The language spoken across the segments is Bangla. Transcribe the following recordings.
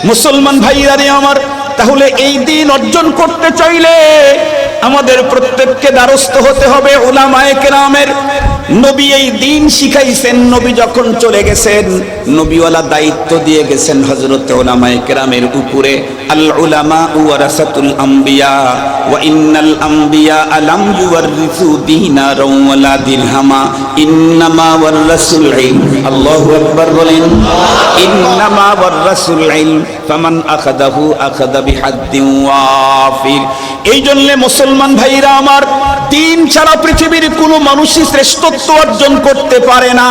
মুসলমান ভাইরা রে আমার, তাহলে এই দিন অর্জন করতে চাইলে আমাদের প্রত্যেককে দ্বারস্থ হতে হবে উলামায়ে কেরামের। নবী এই দিন শিখাইছেন, নবী যখন চলে গেছেন নবীওয়ালা দায়িত্ব দিয়ে গেছেন হযরত উলামায়ে কেরামের উপরে। আল উলামা ওয়ারাসাতুল আম্বিয়া ওয়া ইন্নাল আম্বিয়া আলাম ইউওয়ারিসু দিনারাও ওয়ালা দিরহামা ইন্নামা ওয়ারাসুল ইলম। আল্লাহু আকবার বলেন। ইন্নামা ওয়ারাসুল ইলম ফামান আখাযাহু আখাযা বিহাদ্দিন ওয়াফির। এই জন্য মুসলমান ভাইরা আমার, দিন ছাড়া পৃথিবীর কোনো মানুষই শ্রেষ্ঠত্ব অর্জন করতে পারে না।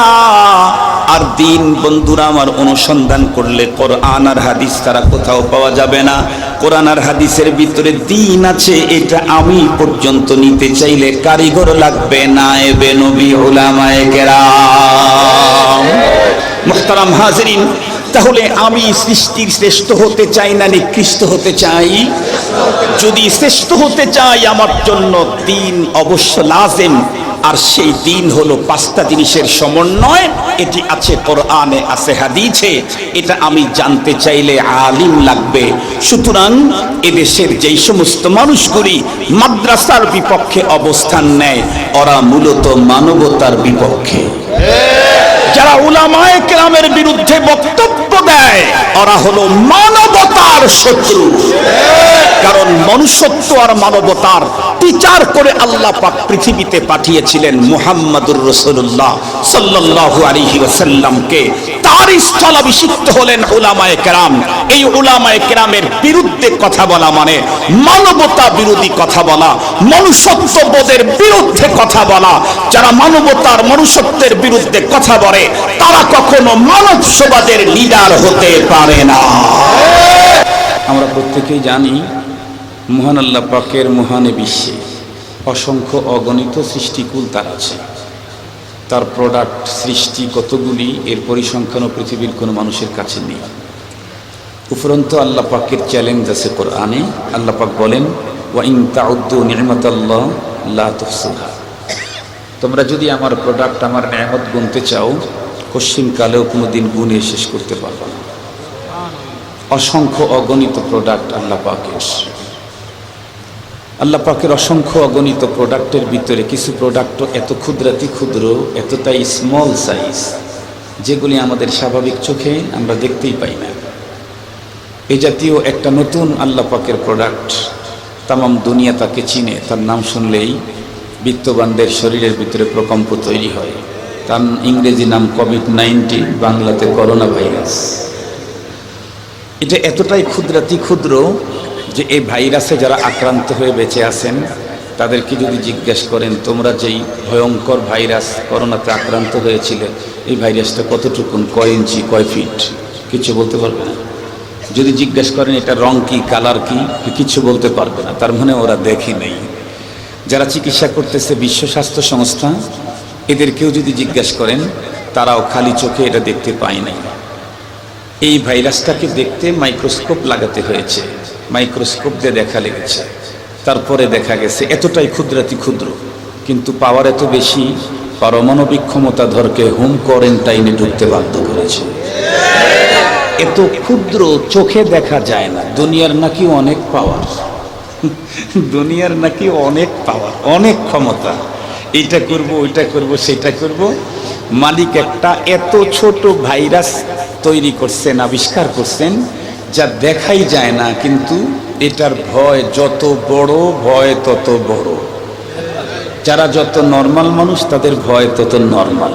আর দিন বন্ধুরা আমার অনুসন্ধান করলে কোরআন আর হাদিস ছাড়া কোথাও পাওয়া যাবে না। কোরআন আর হাদিসের ভিতরে দিন আছে, এটা আমি পর্যন্ত নিতে চাইলে কারিগর লাগবে, নায়েবে নবী উলামায়ে কেরাম। মুহতারাম হাজিরিন, তাহলে আমি সৃষ্টির শ্রেষ্ঠ হতে চাই না নিকৃষ্ট হতে চাই? যদি শ্রেষ্ঠ হতে চাই আমার জন্য দিন অবশ্য লাজেম। আর সেই দিন হলো পাঁচটা জিনিসের সমন্বয়। এটি আছে কোরআনে, আছে হাদিসে। এটা আমি জানতে চাইলে আলিম লাগবে। সুতরাং এদেশের যেই সমস্ত মানুষগুলি মাদ্রাসার বিপক্ষে অবস্থান নেয়, ওরা মূলত মানবতার বিপক্ষে। যারা উলামায়ে কেরামের বিরুদ্ধে বক্তব্য দেয়, ওরা হলো মানবতার শত্রু। কারণ মনুষ্যত্ব আর মানবতার টিচার করে আল্লাহ পাক পৃথিবীতে পাঠিয়েছিলেন মুহাম্মদুর রাসূলুল্লাহ সাল্লাল্লাহু আলাইহি ওয়াসাল্লামকে। তার স্থলাভিষিক্ত হলেন উলামায়ে কেরাম। এই উলামায়ে কেরামের বিরুদ্ধে কথা বলা মানে মানবতা বিরোধী কথা বলা, মনুষ্যত্ববোধের বিরুদ্ধে কথা বলা। যারা মানবতার মনুষ্যত্বের বিরুদ্ধে কথা বলে তারা কখনো মানবসমাজের লিডার হতে পারে না। আমরা প্রত্যেকেই জানি মহান আল্লাহ পাকের মহানে বিশ্বে অসংখ্য অগণিত সৃষ্টিকুল তার আছে। তার প্রোডাক্ট সৃষ্টি কতগুলি, এর পরিসংখ্যানও পৃথিবীর কোনো মানুষের কাছে নেই। উপরন্তু আল্লাহ পাকের চ্যালেঞ্জ আছে কোরআনে। আল্লাহ পাক বলেন, ওয়া ইন তাউদ্দু নি'মাতাল্লাহ লা তুহসুহা। তোমরা যদি আমার প্রোডাক্ট, আমার নেয়ামত গুনতে চাও, কশ্চিনকালেও কোনোদিন গুণে শেষ করতে পারবে না। অসংখ্য অগণিত প্রোডাক্ট আল্লাহ পাকের। আল্লাহ পাকের অসংখ্য অগণিত প্রোডাক্টের ভিতরে কিছু প্রোডাক্ট এত ক্ষুদ্রাতি ক্ষুদ্র, এতটাই স্মল সাইজ, যেগুলি আমাদের স্বাভাবিক চোখে আমরা দেখতেই পাই না। এই জাতীয় একটা নতুন আল্লাহ পাকের প্রোডাক্ট তামাম দুনিয়া তাকে চিনে। তার নাম শুনলেই বিত্তবানদের শরীরের ভিতরে প্রকম্প তৈরি হয়। তার ইংরেজি নাম কোভিড-19, বাংলাতে করোনা ভাইরাস। এটা এতটাই ক্ষুদ্রাতি ক্ষুদ্র যে এই ভাইরাসে যারা আক্রান্ত হয়ে বেঁচে আছেন তাদেরকে যদি জিজ্ঞেস করেন, তোমরা যেই ভয়ঙ্কর ভাইরাস করোনাতে আক্রান্ত হয়েছিলে, এই ভাইরাসটা কতটুকুন, কয় ইঞ্চি, কয় ফিট, কিছু বলতে পারবে না। যদি জিজ্ঞেস করেন এটা রং কি, কালার কি, কিছু বলতে পারবে না। তার মানে ওরা দেখে নেই। যারা চিকিৎসা করতেছে বিশ্ব স্বাস্থ্য সংস্থা, এদেরকেও যদি জিজ্ঞেস করেন তারাও খালি চোখে এটা দেখতে পায় নাই। এই ভাইরাসটাকে দেখতে মাইক্রোস্কোপ লাগাতে হয়েছে, মাইক্রোস্কোপ দিয়ে দেখা লেগেছে। তারপরে দেখা গেছে এতটাই ক্ষুদ্রাতি ক্ষুদ্র, কিন্তু পাওয়ার এত বেশি, পারমাণবিক ক্ষমতাধরকে হোম কোয়ারেন্টাইনে ঢুকতে বাধ্য করেছে। এত ক্ষুদ্র, চোখে দেখা যায় না। দুনিয়ার নাকি অনেক পাওয়ার, দুনিয়ার নাকি অনেক পাওয়ার, অনেক ক্ষমতা। এইটা করব, ওইটা করব, সেটা করব। মালিক একটা এত ছোট ভাইরাস তৈরি করছেন, আবিষ্কার করছেন, যা দেখাই যায় না, কিন্তু এটার ভয় যত বড়, ভয় তত বড়। যারা যত নর্মাল মানুষ তাদের ভয় তত নর্মাল।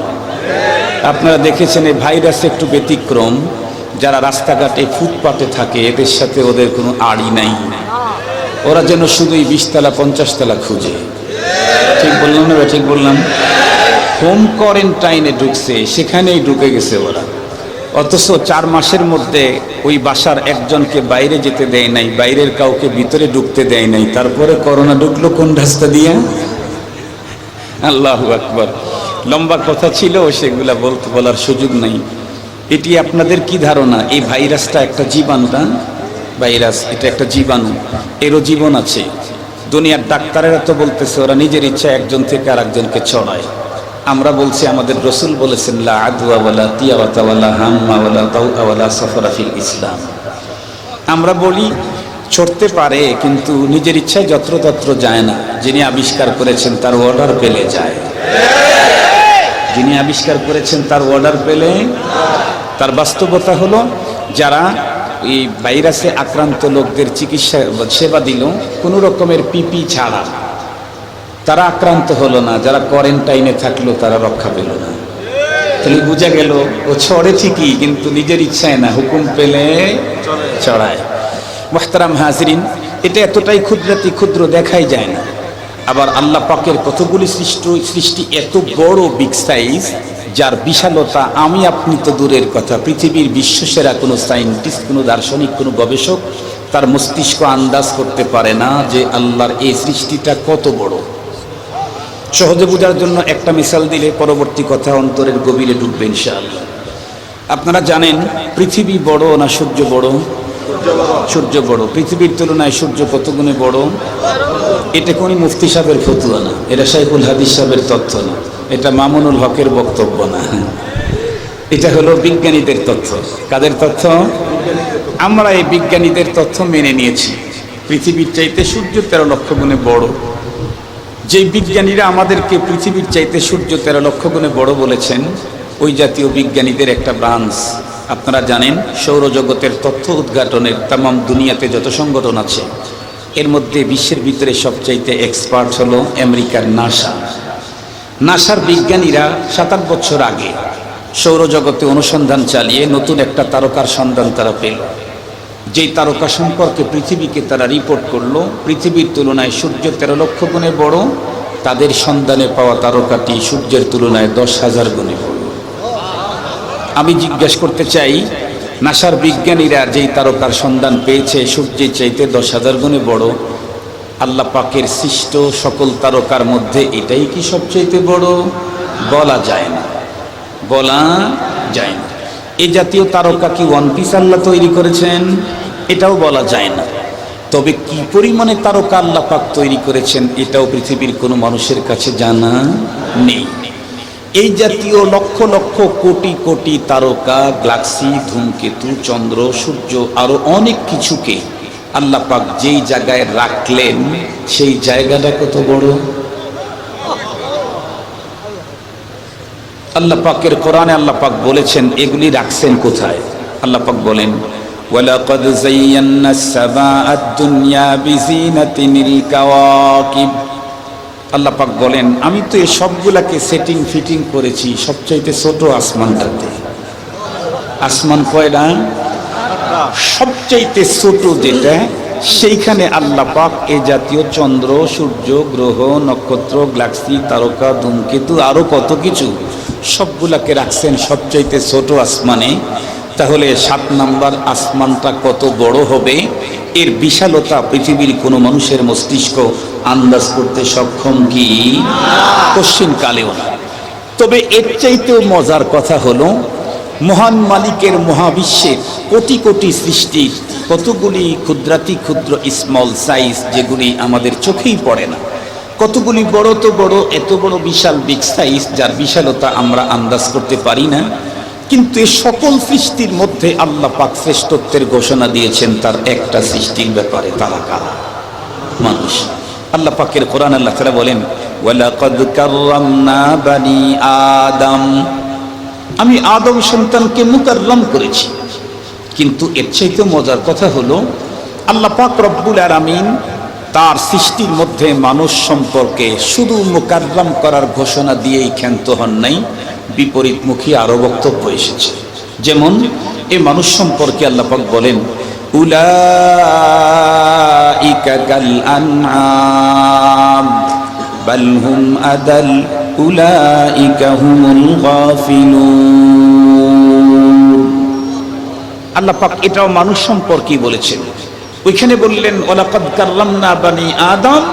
আপনারা দেখেছেন এই ভাইরাস একটু ব্যতিক্রম। যারা রাস্তাঘাটে ফুটপাতে থাকে এদের সাথে ওদের কোনো আড়ি নাই। ওরা যেন শুধুই 20 তলা 50 তলা খুঁজে। ঠিক বললাম না? ঠিক বললাম? হোম কোয়ারেন্টাইনে ঢুকছে, সেখানেই ঢুকে গেছে ওরা। অথচ 4 মাসের মধ্যে ওই বাসার একজনকে বাইরে যেতে দেয় নাই, বাইরের কাউকে ভিতরে ঢুকতে দেয় নাই। তারপরে করোনা ঢুকলো কোন রাস্তা দিয়ে? আল্লাহু আকবার। লম্বা কথা ছিল, সেগুলা বলার সুযোগ নাই। এটি আপনাদের কি ধারণা? এই ভাইরাসটা একটা জীবাণু না? ভাইরাস এটা একটা জীবাণু, এরও জীবন আছে। দুনিয়ার ডাক্তারেরা তো বলতেছে ওরা নিজের ইচ্ছা একজন থেকে আর একজনকে ছড়ায়। আমরা বলছি আমাদের রসুল বলেছেন লা আদওয়া ওয়ালা তিয়াওয়াতা ওয়ালা হাম্মা ওয়ালা দাওআ ওয়ালা সাফারা ফিল ইসলাম। আমরা বলি ছড়তে পারে, কিন্তু নিজের ইচ্ছায় যত্রতত্র যায় না। যিনি আবিষ্কার করেছেন তার অর্ডার পেলে যায়। যিনি আবিষ্কার করেছেন তার অর্ডার পেলে। তার বাস্তবতা হলো, যারা এই ভাইরাসে আক্রান্ত লোকদের চিকিৎসা সেবা দিল কোনো রকমের পিপি ছাড়া, তারা আক্রান্ত হলো না। যারা কোয়ারেন্টাইনে থাকলো তারা রক্ষা পেল না। তাহলে বোঝা গেল ও ছড়ে ঠিকই, কিন্তু নিজের ইচ্ছায় না, হুকুম পেলে চড়ায়। মুহতারাম হাজরিন, এটা এতটাই ক্ষুদ্রাতি ক্ষুদ্র দেখাই যায় না। আবার আল্লাহ পাকের কতগুলি সৃষ্টি এত বড়, বিগ সাইজ, যার বিশালতা আমি আপনি তো দূরের কথা, পৃথিবীর বিশ্বসেরা কোনো সায়েন্টিস্ট, কোনো দার্শনিক, কোনো গবেষক তার মস্তিষ্ক আন্দাজ করতে পারে না যে আল্লাহর এই সৃষ্টিটা কত বড়। সহজে বোঝার জন্য একটা মিসাল দিলে পরবর্তী কথা অন্তরের গভীরে ঢুকবে ইনশাআল্লাহ। আপনারা জানেন পৃথিবী বড় না সূর্য বড়? সূর্য বড়। পৃথিবীর তুলনায় সূর্য কত গুণে বড়? এটা কোন মুফতি সাহেবের ফতুয়া না, এটা শাইখুল হাদিস সাহেবের তথ্য না, এটা মামুনুল হকের বক্তব্য না, এটা হলো বিজ্ঞানীদের তথ্য। কাদের তথ্য? আমরা এই বিজ্ঞানীদের তথ্য মেনে নিয়েছি। পৃথিবীর চাইতে সূর্য 13 লক্ষ গুণে বড়। যেই বিজ্ঞানীরা আমাদেরকে পৃথিবীর চাইতে সূর্য 13 লক্ষ গুণে বড় বলেছেন, ওই জাতীয় বিজ্ঞানীদের একটা ব্রাঞ্চ আপনারা জানেন, সৌরজগতের তথ্য উদ্ঘাটনের তামাম দুনিয়াতে যত সংগঠন আছে, এর মধ্যে বিশ্বের ভিতরে সবচাইতে এক্সপার্ট হলো আমেরিকার নাসা। নাসার বিজ্ঞানীরা 7-8 বছর আগে সৌরজগতে অনুসন্ধান চালিয়ে নতুন একটা তারকার সন্ধান তারা পেল। যেই তারকা সম্পর্কে পৃথিবীকে তারা রিপোর্ট করলো পৃথিবীর তুলনায় সূর্য 13 লক্ষ গুণে বড়, তাদের সন্ধানে পাওয়া তারকাটি সূর্যের তুলনায় 10,000 গুণে বড়। আমি জিজ্ঞাসা করতে চাই, নাসার বিজ্ঞানীরা যেই তারকার সন্ধান পেয়েছে সূর্যের চাইতে 10,000 গুণে বড়, আল্লাহ পাকের সৃষ্ট সকল তারকার মধ্যে এটাই কি সবচাইতে বড়? বলা যায় না, বলা যায় না। এই জাতীয় তারকা কি ওয়ান পিস আল্লাহ তৈরি করেছেন? এটাও বলা যায় না। তবে কি পরিমাণে তারকা আল্লাহ পাক তৈরি করেছেন এটাও পৃথিবীর কোনো মানুষের কাছে জানা নেই। এই জাতীয় লক্ষ লক্ষ কোটি কোটি তারকা, গ্যালাক্সি, ধূমকেতু, চন্দ্র, সূর্য আরো অনেক কিছুকে আল্লাহ পাক যেই জায়গায় রাখলেন সেই জায়গাটা কত বড়। আল্লাহ পাকের কোরআনে আল্লাহ পাক বলেছেন এগুলি রাখছেন কোথায়। আল্লাহ পাক বলেন, ওয়ালাকাদ যায়্যানাস সামাআদ দুনিয়া বিজিনাতিল কাওয়াকিব। আল্লাহ পাক বলেন, আমি তো এই সবগুলাকে সেটিং ফিটিং করেছি সবচাইতে ছোট আসমানটাতে। আসমান কয়টা? সবচাইতে ছোট যেটা, সেইখানে আল্লাহ পাক এ জাতীয় চন্দ্র, সূর্য, গ্রহ, নক্ষত্র, গ্যালাক্সি, তারকা, ধূমকেতু আরো কত কিছু সবগুলাকে রাখছেন সবচাইতে ছোট আসমানে। তাহলে 7 নাম্বার আসমানটা কত বড় হবে, এর বিশালতা পৃথিবীর কোনো মানুষের মস্তিষ্ক আন্দাজ করতে সক্ষম কি? কোশ্চিন কালেও না। তবে এর চাইতেও মজার কথা হলো, মহান মালিকের মহাবিশ্বের কোটি কোটি সৃষ্টির কতগুলি ক্ষুদ্রাতি ক্ষুদ্র স্মল সাইজ, যেগুলি আমাদের চোখেই পড়ে না, কতগুলি বড় তো বড়, এত বড় বিশাল বিগ সাইজ যার বিশালতা আমরা আন্দাজ করতে পারি না। কিন্তু এই সকল সৃষ্টির মধ্যে আল্লাহ পাক শ্রেষ্ঠত্বের ঘোষণা দিয়েছেন তার একটা সৃষ্টির ব্যাপারে, তারা কারা? মানুষ। আল্লাহ পাকের কোরআন আল্লাহ তাআলা বলেন, ওয়ালাকাদ কাররামনা বানি আদম, আমি আদম সন্তানকে মুকাররম করেছি। কিন্তু এর চাইতে মজার কথা হলো, আল্লাহ পাক রব্বুল আলামিন তার সৃষ্টির মধ্যে মানুষ সম্পর্কে শুধু মুকাররম করার ঘোষণা দিয়েই ক্ষান্ত হন নাই, বিপরীতমুখী আরো বক্তব্য এসেছে। যেমন এই মানুষ সম্পর্কে আল্লাহ পাক বলেন, উলাইকা কাল আনআম বাল হুম আদাল উলাইকা হুমুল গাফিলুন। আল্লাহ পাক এটাও মানুষ সম্পর্কেই বলেছেন। ওইখানে বললেন ওয়ালাকাদ কাররামনা বানি আদম,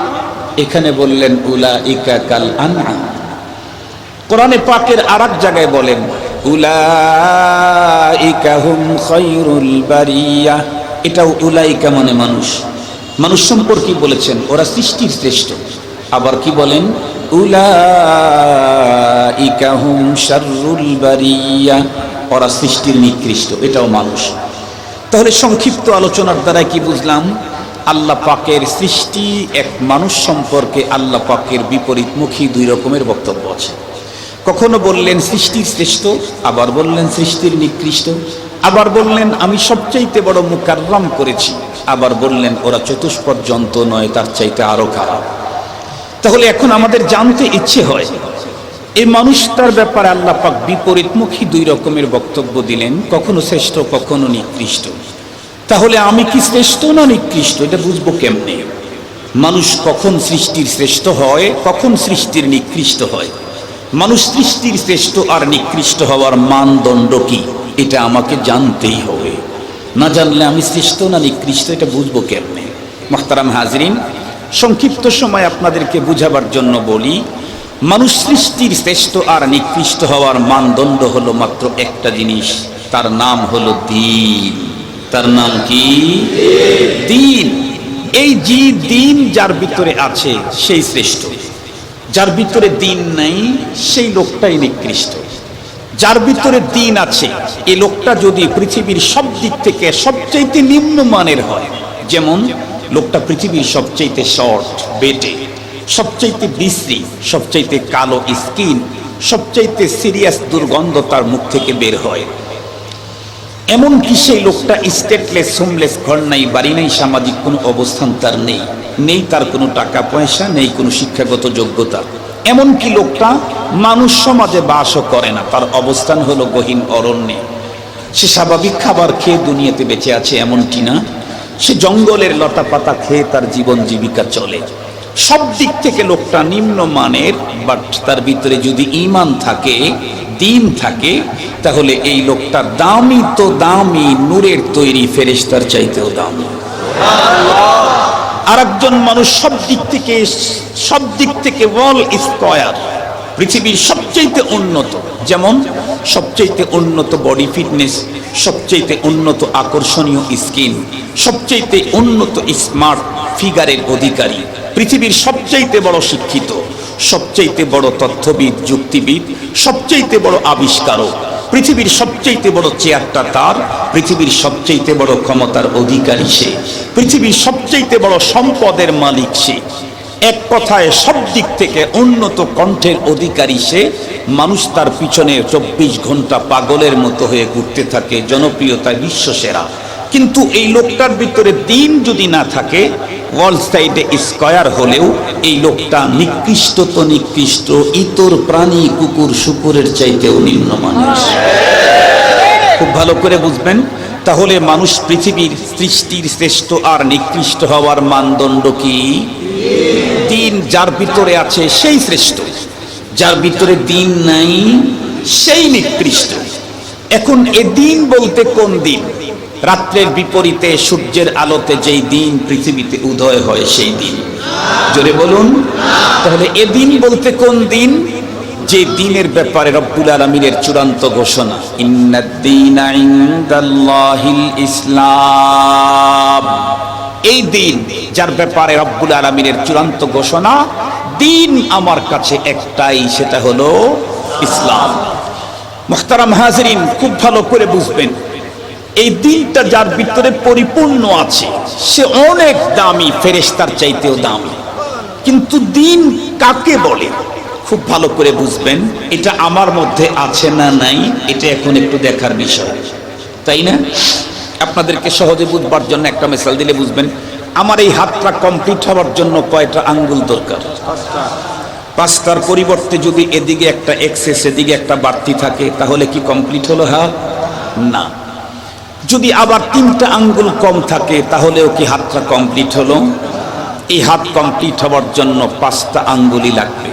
এখানে বললেন উলাইকা কাল আনআম। কোরআনে পাকের আরেক জায়গায় বলেন উলাইকা হুম খায়রুল বারিয়া, এটাও উলাইকা মানে মানুষ, মানুষ সম্পর্কে বলেছেন ওরা সৃষ্টির শ্রেষ্ঠ। আবার কি বলেন, উলাইকা হুম শাররুল বারিয়া, ওরা সৃষ্টির নিকৃষ্ট, এটাও মানুষ। তাহলে সংক্ষিপ্ত আলোচনার দ্বারা কি বুঝলাম? আল্লাহ পাকের সৃষ্টি, এক মানুষ সম্পর্কে আল্লাহ পাকের বিপরীতমুখী দুই রকমের বক্তব্য আছে। কখনো বললেন সৃষ্টির শ্রেষ্ঠ, আবার বললেন সৃষ্টির নিকৃষ্ট, আবার বললেন আমি সবচাইতে বড় মুকাররম করেছি, আবার বললেন ওরা চতুষ্পদ জন্তু নয়, তার চাইতে আরো খারাপ। তাহলে এখন আমাদের জানতে ইচ্ছে হয় এই মানুষটার ব্যাপারে আল্লাহ পাক বিপরীতমুখী দুই রকমের বক্তব্য দিলেন, কখনো শ্রেষ্ঠ কখনো নিকৃষ্ট। তাহলে আমি কি শ্রেষ্ঠ না নিকৃষ্ট, এটা বুঝবো কেমনে? মানুষ কখন সৃষ্টির শ্রেষ্ঠ হয়, কখন সৃষ্টির নিকৃষ্ট হয়? মানুষ সৃষ্টির শ্রেষ্ঠ আর নিকৃষ্ট হওয়ার মানদণ্ড কি, এটা আমাকে জানতেই হবে। না জানলে আমি শ্রেষ্ঠ না নিকৃষ্ট এটা বুঝবো কেমনে? মুহতারাম হাজরিন, সংক্ষিপ্ত সময় আপনাদেরকে বুঝাবার জন্য বলি, মানুষ সৃষ্টির শ্রেষ্ঠ আর নিকৃষ্ট হওয়ার মানদণ্ড হলো মাত্র একটা জিনিস, তার নাম হলো দ্বীন। তার নাম কি? দ্বীন। এই যে দ্বীন যার ভিতরে আছে সেই শ্রেষ্ঠ, যার ভিতরে দ্বীন নাই সেই লোকটাই নিকৃষ্ট। যার ভিতরে দ্বীন আছে এই লোকটা যদি পৃথিবীর সব দিক থেকে সবচাইতে নিম্নমানের হয়, যেমন লোকটা পৃথিবীর সবচাইতে শর্ট, বেটে, সবচাইতে বিশ্রী, সবচাইতে কালো স্কিন, সবচাইতে সিরিয়াস দুর্গন্ধ তার মুখ থেকে বের হয়, এমনকি সেই লোকটা স্টেটলেস, হোমলেস, ঘর নাই, বাড়ি নাই, সামাজিক কোনো অবস্থান তার নেই, নেই তার কোনো টাকা পয়সা, নেই কোনো শিক্ষাগত যোগ্যতা, এমনকি লোকটা মানুষ সমাজে বাসও করে না, তার অবস্থান হলো গহীন অরণ্যে। সে স্বাভাবিক খাবার খেয়ে দুনিয়াতে বেঁচে আছে এমনটি না, সে জঙ্গলের লতা পাতা খেয়ে তার জীবন জীবিকা চলে। সব দিক থেকে লোকটা নিম্নমানের, বাট তার ভিতরে যদি ঈমান থাকে, দ্বীন থাকে, তাহলে এই লোকটা দামি তো দামি, নূরের তৈরি ফেরেশতার চাইতেও দামি। আরেকজন মানুষ সব দিক থেকে ওয়াল স্কয়ার, পৃথিবীর সবচাইতে উন্নত, যেমন সবচাইতে উন্নত বডি ফিটনেস, সবচাইতে উন্নত আকর্ষণীয় স্কিন, সবচাইতে উন্নত স্মার্ট ফিগারের অধিকারী, পৃথিবীর সবচাইতে বড় শিক্ষিত, সবচাইতে বড় তথ্যবিদ, যুক্তিবিদ, সবচাইতে বড় আবিষ্কারক, পৃথিবীর সবচাইতে বড় চেয়ারটা তার, পৃথিবীর সবচাইতে বড় ক্ষমতার অধিকারী সে, পৃথিবীর সবচাইতে বড় সম্পদের মালিক সে, এক কথায় সব দিক থেকে উন্নত কণ্ঠের অধিকারী সে। মানুষ তার পিছনে 24 ঘন্টা পাগলের মতো হয়ে ঘুরতে থাকে, জনপ্রিয়তায় বিশ্বসেরা। কিন্তু এই লোকটার ভিতরে দ্বীন যদি না থাকে, ওয়াল সাইডে স্কয়ার হলেও এই লোকটা নিকৃষ্ট তো নিকৃষ্ট, ইতর প্রাণী কুকুর শুকুরের চাইতেও নিম্নমানের। খুব ভালো করে বুঝবেন। তাহলে মানুষ পৃথিবীর সৃষ্টির শ্রেষ্ঠ আর নিকৃষ্ট হওয়ার মানদণ্ড কি? দ্বীন যার ভিতরে আছে সেই শ্রেষ্ঠ, যার ভিতরে দ্বীন নাই সেই নিকৃষ্ট। এখন এ দ্বীন বলতে কোন দিন? রাত্রের বিপরীতে সূর্যের আলোতে যেই দিন পৃথিবীতে উদয় হয় সেই দিন। জোরে বলুন। তাহলে এ দিন বলতে কোন দিন? যে দিনের ব্যাপারে রব্বুল আলামিনের চূড়ান্ত ঘোষণা, ইন্নাদ-দীনা ইনদাল্লাহিল ইসলাম। এই দিন যার ব্যাপারে রব্বুল আলামিনের চূড়ান্ত ঘোষণা, দিন আমার কাছে একটাই, সেটা হলো ইসলাম। মুহতারাম হাজরিন, খুব ভালো করে বুঝবেন, এই দিনটা যার ভিতরে পরিপূর্ণ আছে সে অনেক দামি, ফেরেশতার চাইতেও দামি। কিন্তু দিন কাকে বলে? খুব ভালো করে বুঝবেন। এটা আমার মধ্যে আছে না নাই, এটা এখন একটু দেখার বিষয়, তাই না? আপনাদেরকে সহজে বুঝবার জন্য একটা মিসাল দিলে বুঝবেন। আমার এই হাতটা কমপ্লিট হওয়ার জন্য কয়টা আঙ্গুল দরকার? 5টার পরিবর্তে যদি এদিকে একটা এক্সেস, এদিকে একটা বাড়তি থাকে, তাহলে কি কমপ্লিট হলো হাত? না। যদি আবার 3টা আঙ্গুল কম থাকে, তাহলেও কি হাতটা কমপ্লিট হলো? এই হাত কমপ্লিট হওয়ার জন্য 5টা আঙ্গুলই লাগবে।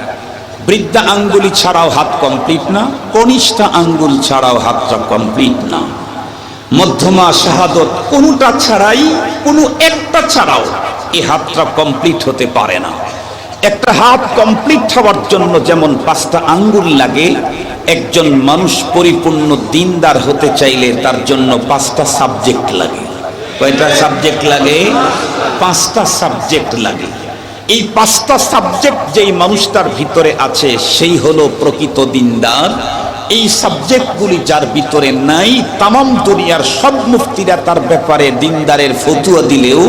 বৃদ্ধা আঙ্গুলি ছাড়াও হাত কমপ্লিট না, কনিষ্ঠ আঙ্গুল ছাড়াও হাতটা কমপ্লিট না, মধ্যমা শাহাদত কোনটা ছাড়াই, কোনো একটা ছাড়াও এই হাতটা কমপ্লিট হতে পারে না। একটা হাত কমপ্লিট হওয়ার জন্য যেমন 5টা আঙ্গুল লাগে, একজন মানুষ পরিপূর্ণ দিনদার হতে চাইলে তার জন্য 5টা সাবজেক্ট লাগে। কয়টা সাবজেক্ট লাগে? 5টা সাবজেক্ট লাগে। এই 5টা সাবজেক্ট যেই মানুষটার ভিতরে আছে সেই হলো প্রকৃত দিনদার। এই সাবজেক্টগুলি যার ভিতরে নাই, তামাম দুনিয়ার সব মুফতিরা তার ব্যাপারে দিনদারের ফতুয়া দিলেও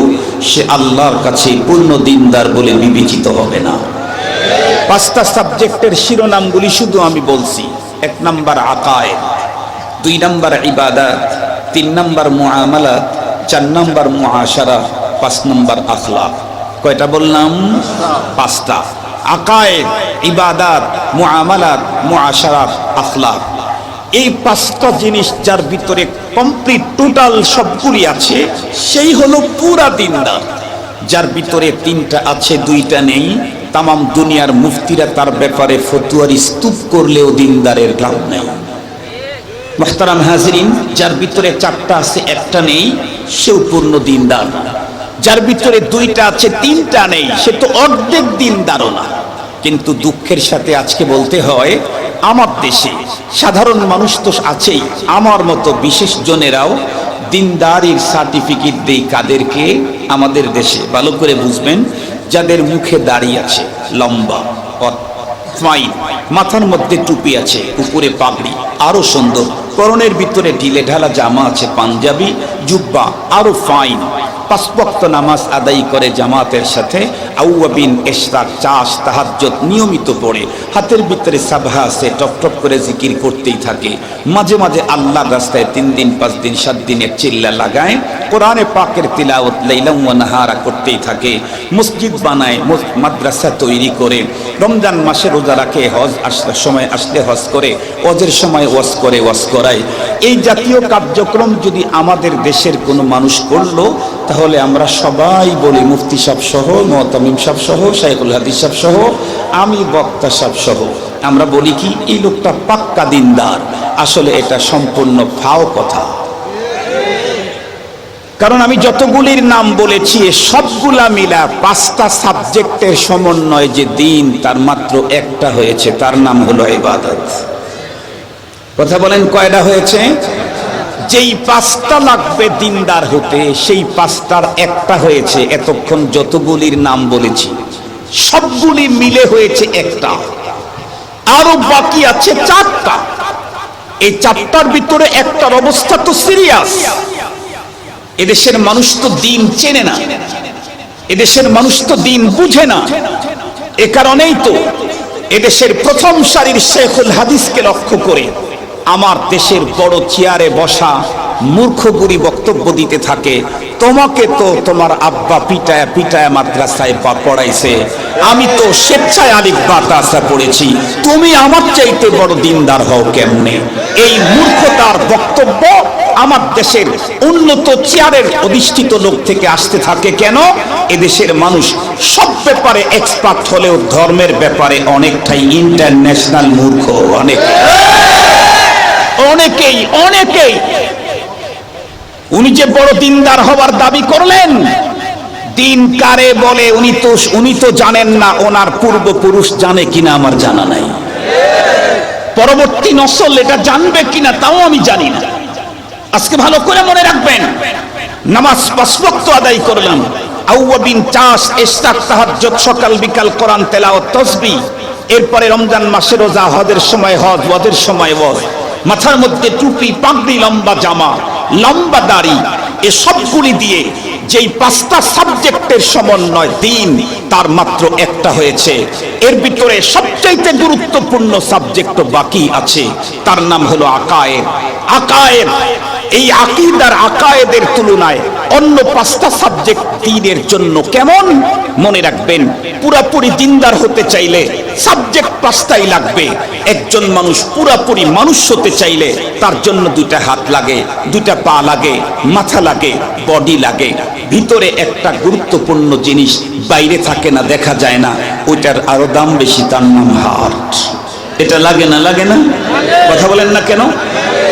সে আল্লাহর কাছে পূর্ণ দিনদার বলে বিবেচিত হবে না। 5টা সাবজেক্টের শিরোনামগুলি শুধু আমি বলছি। 1 নাম্বার আকায়েদ, 2 নাম্বার ইবাদত, 3 নাম্বার মুআমালাত, 4 নাম্বার মুআশারা, 5 নাম্বার আখলাক। কয়টা বললাম? 5টা। আকায়েদ, ইবাদত, মুআমালাত, মুআশারাত, আখলাক। এই 5টা জিনিস যার ভিতরে কমপ্লিট টোটাল সবগুলি আছে, সেই হলো পুরা দিনদার। যার ভিতরে 3টা আছে 2টা নেই, তামাম দুনিয়ার মুফতিরা তার ব্যাপারে ফতুয়ার স্তূপ করলেও দিনদারের লাভ নেই। মুহতারাম হাজিরিন, যার ভিতরে 4টা আছে 1টা নেই, সেও পূর্ণ দিনদার। যার ভিতরে 2টা আছে 3টা নেই, সে তো অর্ধেক দিনদারও না। কিন্তু দুঃখের সাথে আজকে বলতে হয়, আমার দেশে সাধারণ মানুষ তো আছেই, আমার মতো বিশেষ জনেরাও দিনদারির সার্টিফিকেট দেই কাদেরকে? আমাদের দেশে ভালো করে বুঝবেন, যাদের মুখে দাড়ি আছে লম্বা, ফাইন, মাথার মধ্যে টুপি আছে, উপরে পাগড়ি আরো সুন্দর, পরনের ভিতরে ঢিলে ঢালা জামা আছে, পাঞ্জাবি জুব্বা আরো ফাইন, 5 ওয়াক্ত নামাজ আদায় করে জামাতের সাথে, আউয়াবিন, ইশরাক, চাষ, তাহাজ্জুদ নিয়মিত পড়ে, হাতের ভিতরে সাবহা আছে, টপ টপ করে জিকির করতেই থাকে, মাঝে মাঝে আল্লাহর রাস্তায় 3 দিন 5 দিন 7 দিনের চিল্লা লাগায়, কোরআনে পাকের তিলাওয়াত লাইলা ওয়া নাহারা করতেই থাকে, মসজিদ বানায়, মাদ্রাসা তৈরি করে, রমজান মাসে রোজা রাখে, হজ আসলে সময় আসলে হজ করে, হজের সময় ওয়াজ করে, ওয়াজ করায়। এই জাতীয় কার্যক্রম যদি আমাদের দেশের কোনো মানুষ করলো, তাহলে আমরা সবাই বলি, মুফতি সাহেব সহ, মুতামিম সাহেব সহ, শাইখুল হাদিস সাহেব সহ, আমি বক্তা সাহেব সহ, আমরা বলি কি এই লোকটা পাক্কা দিনদার। আসলে এটা সম্পূর্ণ ফাও কথা। কারণ আমি যতগুলির নাম বলেছি সবগুলা মিলা 5টা সাবজেক্টের সমন্বয় যে দিন, তার মাত্র একটা হয়েছে, তার নাম হলো ইবাদত। কথা বলেন, কয়টা হয়েছে? যেই 5টা লাগবে দিনদার হতে, সেই 5টার একটা হয়েছে। এতক্ষণ যতগুলির নাম বলেছি সবগুলি মিলে হয়েছে একটা, আরো বাকি আছে 4টা। এই 4টার ভিতরে একটার অবস্থা তো সিরিয়াস। এদেশের মানুষ তো দিন চেনে না, এদেশের মানুষ তো দিন বুঝে না। এ কারণেই তো এদেশের প্রথম সারির শেখুল হাদিসকে লক্ষ্য করে আমার দেশের বড় চেয়ারে বসা মূর্খগুরি বক্তব্য দিতে থাকে, তোমাকে তো তোমার আব্বা পিটায় পিটায় মাদ্রাসায় পড়াইছে, আমি তো স্বেচ্ছায় আলিফ বা তাসা পড়েছি, তুমি আমার চাইতে বড় দিনদার হও কেমনে? এই মূর্খতার বক্তব্য আমার দেশের উন্নত চেয়ারের অধিষ্ঠিত লোক থেকে আসতে থাকে। কেন? এদেশের মানুষ সব ব্যাপারে এক্সপার্ট হলেও ধর্মের ব্যাপারে অনেকটাই ইন্টারন্যাশনাল মূর্খ। অনেকেই উনি যে বড় দিনদার হওয়ার দাবি করলেন, দিন কারে বলে উনি তো জানেন না, ওনার পূর্বপুরুষ জানে কিনা আমার জানা নাই, পরবর্তী নসল এটা জানবে কিনা তাও আমি জানি না। আজকে ভালো করে মনে রাখবেন, নামাজ 5 ওয়াক্ত আদায় করলাম, আউয়াবিন, চাষ, ইশরাক, তাহাজ্জুদ, সকাল বিকাল কোরআন তেলাওয়াত, তাসবিহ, এরপরে রমজান মাসে রোজা, হজের সময় হজ, ওয়াজের সময় ওয়াজ, মাথার মধ্যে টুপি, পাগড়ি, লম্বা জামা, লম্বা দাড়ি, এ সবগুলি দিয়ে যেই 5টা সাবজেক্টের সমন্বয় দিন, তার মাত্র একটা হয়েছে। এর ভিতরে সবচাইতে গুরুত্বপূর্ণ সাবজেক্ট বাকি আছে, তার নাম হলো আকায়েদ। আকায়েদ, এই আকীদার আকায়েদের তুলনায় অন্য 5টা সাবজেক্ট দ্বীনের জন্য কেমন? মনে রাখবেন, পুরাপুরি দিনদার হতে চাইলে সাবজেক্ট 5টাই লাগবে। একজন মানুষ পুরাপুরি মানুষ হতে চাইলে তার জন্য 2টা হাত লাগে, 2টা পা লাগে, মাথা লাগে, বডি লাগে। ভিতরে একটা গুরুত্বপূর্ণ জিনিস বাইরে থাকে না, দেখা যায় না, ওইটার আরো দাম বেশি, তার নাম হার্ট। এটা লাগে না? কথা বলেন না কেন?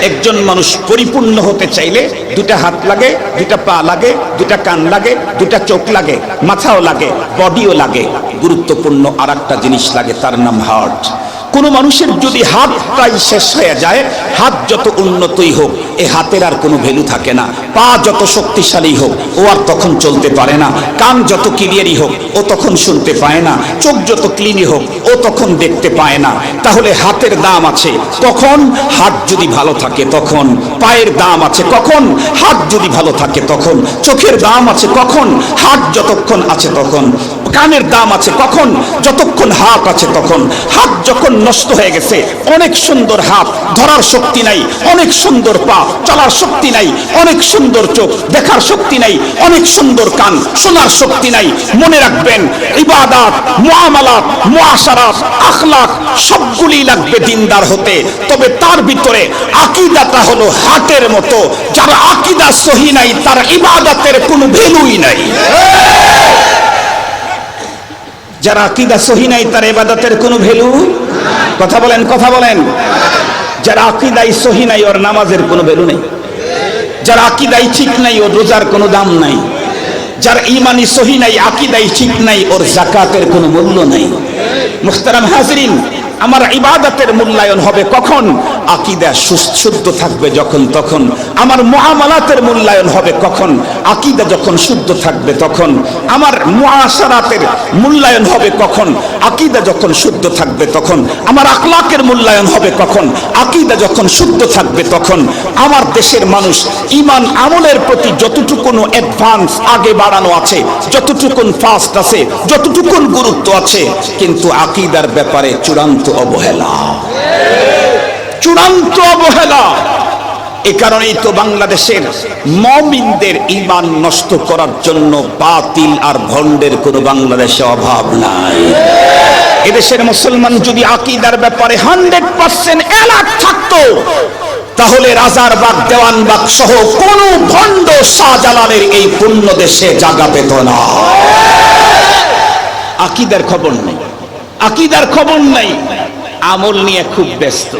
একজন মানুষ পরিপূর্ণ হতে চাইলে 2টা হাত লাগে, 2টা পা লাগে, 2টা কান লাগে, 2টা চোখ লাগে, মাথাও লাগে, বডিও লাগে। গুরুত্বপূর্ণ আরেকটা জিনিস লাগে, তার নাম হার্ট। কোনো মানুষের যদি হাতটাই শেষ হয়ে যায়, হাত যত উন্নতই হোক এই হাতের আর কোনো ভ্যালু থাকে না। পা যত শক্তিশালী হোক ও আর তখন চলতে পারে না। কান যত ক্লিয়ারই হোক ও তখন শুনতে পায় না। চোখ যত ক্লিনই হোক ও তখন দেখতে পায় না। তাহলে হাতের দাম আছে কখন? হাত যদি ভালো থাকে তখন। পায়ের দাম আছে কখন? হাত যদি ভালো থাকে তখন। চোখের দাম আছে কখন? হাত যতক্ষণ আছে তখন। কানের দাম আছে কখন? যতক্ষণ হাত আছে তখন। হাত যখন নষ্ট হয়ে গেছে, অনেক সুন্দর হাত, ধরার শক্তি নাই, অনেক সুন্দর পা, চলার শক্তি নাই, অনেক সুন্দর চোখ, দেখার শক্তি নাই, অনেক সুন্দর কান, শোনার শক্তি নাই। মনে রাখবেন, ইবাদত, মুআমালাত, মুআশারাত, আখলাক সবগুলি লাগবে দিনদার হতে। তবে তার ভিতরে আকীদাটা হলো হাতের মতো। যার আকীদা সহি নাই তার ইবাদতের কোনো ভ্যালুই নাই। যার আকীদা সহি নাই তার ইবাদতের কোনো ভ্যালু। কথা বলেন, কথা বলেন। যার আকীদাই সহি নাই ওর নামাজের কোনো ভ্যালু নেই। যার আকীদাই ঠিক নাই ওর রোজার কোনো দাম নাই। যার ঈমানই সহি নাই, আকীদাই ঠিক নাই, ওর যাকাতের কোনো মূল্য নাই। মুহতারাম হাজিরিন, আমার ইবাদতের মূল্যায়ন হবে কখন? আকীদা শুদ্ধ থাকবে যখন তখন। আমার মুআমালাতের মূল্যায়ন হবে কখন? আকীদা যখন শুদ্ধ থাকবে তখন। আমার মুআশারাতের মূল্যায়ন হবে কখন? আকীদা যখন শুদ্ধ থাকবে তখন। আমার আখলাকের মূল্যায়ন হবে কখন? আকীদা যখন শুদ্ধ থাকবে তখন। আমার দেশের মানুষ ঈমান আমলের প্রতি যতটুকুন অ্যাডভান্স আগে বাড়ানো আছে, যতটুকুন ফাস্ট আছে, যতটুকুন গুরুত্ব আছে, কিন্তু আকীদার ব্যাপারে চূড়ান্ত অবহেলা, চূড়ান্ত অবহেলা। এ কারণেই তো বাংলাদেশের মুমিনদের ঈমান নষ্ট করার জন্য বাতিল আর ভণ্ডের কোনো বাংলাদেশে অভাব নাই। এদেশের মুসলমান যদি আকীদার ব্যাপারে 100% অ্যালার্ট থাকতো, তাহলে রাজারবাগ, দেওয়ানবাগ সহ কোন ভণ্ড শাহজালালের এই পূর্ণ দেশে জায়গা পেত না। আকীদার খবর নেই, আকীদার খবর নাই। আমল নিয়ে খুব ব্যস্ত,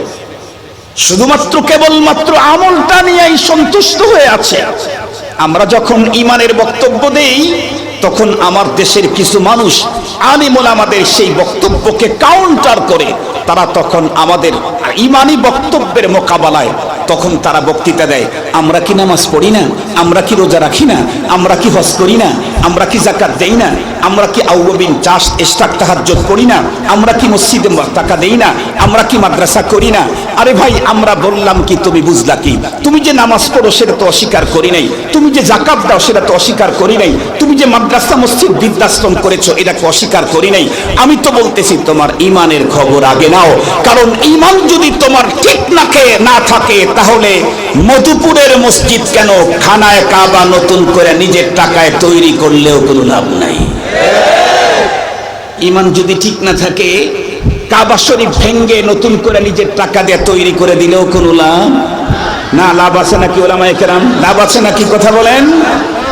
শুধুমাত্র কেবলমাত্র আমলটা নিয়েই সন্তুষ্ট হয়ে আছে। আমরা যখন ঈমানের বক্তব্য দেই তখন আমার দেশের কিছু মানুষ আলিম ওলামাদের সেই বক্তব্যকে কাউন্টার করে তারা তখন আমাদের ঈমানি বক্তব্যের মোকাবেলায় তখন তারা বক্তৃতা দেয়। আমরা কি নামাজ পড়ি না? আমরা কি রোজা রাখি না? আমরা কি হজ করি না? আমরা কি যাকাত দেই না? আমরা কি আউয়াবিন চাষ ইশরাক তাহাজ্জুদ করি না? আমরা কি মসজিদে টাকা দেই না? আমরা কি মাদ্রাসা করি না? আরে ভাই, আমরা বললাম কি, তুমি বুঝলা কি? তুমি যে নামাজ পড়ো সেটা তো অস্বীকার করি নাই, তুমি যে যাকাত দাও সেটা তো অস্বীকার করি নাই, তুমি যে মাদ্রাসা মসজিদ বৃদ্ধাশ্রম করেছো এটাকে অস্বীকার করি নাই। আমি তো বলতেছি তোমার ঈমানের খবর আগে নাও, কারণ ঈমান যদি তোমার ঠিক না থাকে তাহলে মধুপুরের মসজিদ কেন, খানায় কাবা নতুন করে নিজের টাকায় তৈরি করলেও কোনো লাভ নাই। ঈমান যদি ঠিক না থাকে, কাবা শরীফ ভেঙ্গে নতুন করে নিজের টাকা দিয়ে তৈরি করে দিলেও কোনো লাভ না। লাভ আছে নাকি ওলামায়ে কেরাম? লাভ আছে নাকি? কথা বলেন।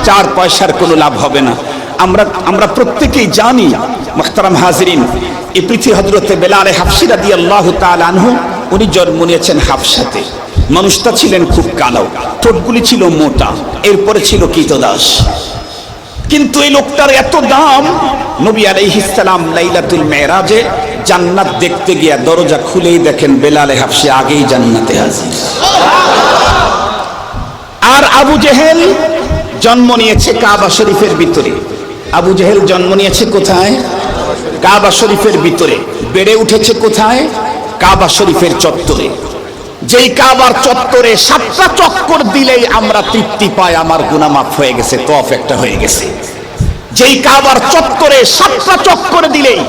4 পয়সার কোনো লাভ হবে না। আমরা প্রত্যেকেই জানি মুহতারাম হাজিরিন, এই পৃথিবী হযরতে বেলাল হাবশী রাদিয়াল্লাহু তাআলা আনহু, উনি জন্ম নিয়েছেন হাবশাতে। মানুষটা ছিলেন খুব কালো, ঠোঁটগুলি ছিল মোটা, এরপরে ছিল কীতদাস। কিন্তু এই লোকটার এত দাম, নবী আলাইহিস সালাম লাইলাতুল মেরাজে জান্নাত দেখতে গিয়া দরজা খুলেই দেখেন বেলাল হাবশী আগেই জান্নাতে হাজির। আর আবু জেহেল জন্ম নিয়েছে কাবা শরীফের ভিতরে। আবু জেহেল জন্ম নিয়েছে কোথায়? কাবা শরীফের ভিতরে। বেড়ে উঠেছে কোথায়? কাবা শরীফের চত্বরে। যেই কাবার চত্বরে 7টা চক্কর দিলেই আমরা তৃপ্তি পাই, আমার গুনাহ মাফ হয়ে গেছে, তওয়াফ একটা হয়ে গেছে। যেই কাবার চত্বরে 7টা চক্কর দিলেই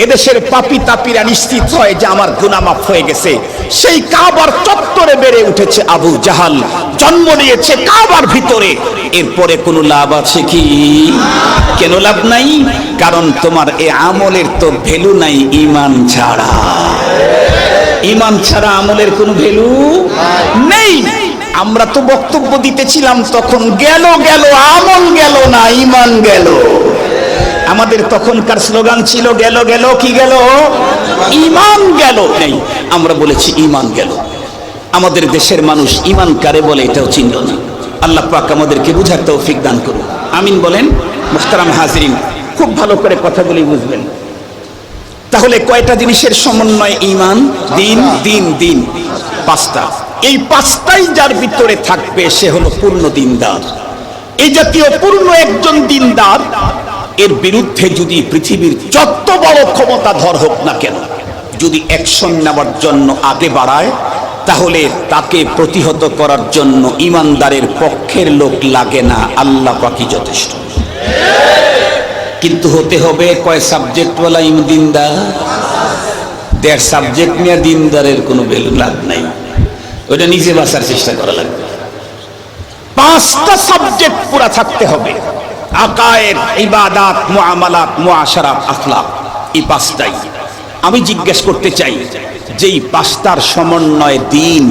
এদেশের পাপী তাপীরা নিশ্চিত হয় যে আমার গুনাহ মাফ হয়ে গেছে। সেই কাবার চত্বরে বেড়ে উঠেছে আবু জাহাল, জন্ম নিয়েছে কাবার ভিতরে। এরপরে কোনো লাভ আছে কি? কেন লাভ নাই? কারণ তোমার এই আমলের তো ভ্যালু নাই ঈমান ছাড়া। ঈমান ছাড়া আমলের কোনো ভ্যালু নেই। আমরা তো বক্তব্য দিতেছিলাম তখন, গেল আমল গেল না, ঈমান গেল। আমাদের তখনকার স্লোগান ছিল গেল কি গেল? ঈমান গেল। নেই, আমরা বলেছি ঈমান গেল। আমাদের দেশের মানুষ ঈমান কারে বলে এটাও চিনল না। আল্লাহ পাক আমাদেরকে বুঝার তৌফিক দান করুন, আমিন বলেন। মুহতারাম হাজিরিন, খুব ভালো করে কথাগুলি বুঝবেন। তাহলে কয়টা জিনিসের সমন্বয় ঈমান? দিন দিন দিন, পাঁচটা। এই পাঁচটাই যার ভিতরে থাকবে সে হলো পূর্ণ দিনদার। এই জাতীয় পূর্ণ একজন দিনদার, এর বিরুদ্ধে যদি পৃথিবীর যত বড় ক্ষমতাধর হোক না কেন, যদি অ্যাকশন নেওয়ার জন্য আগে বাড়ায়, তাহলে তাকে প্রতিহত করার জন্য ইমানদারের পক্ষের লোক লাগে না, আল্লাহ পাকই যথেষ্ট। কিন্তু হতে হবে কয় সাবজেক্টওয়ালা দিনদার? 1.5 সাবজেক্ট নিয়ে দিনদারের কোনো লাভ নাই, ওটা নিজে বাঁচার চেষ্টা করা লাগবে। 5টা সাবজেক্ট পুরা থাকতে হবে, আকায়েদ, ইবাদাত, মুআমালাত, মুআশারাত, আখলাক, এই 5টাই। আমি জিজ্ঞেস করতে চাই, যেই 5টার সমন্বয় দিন,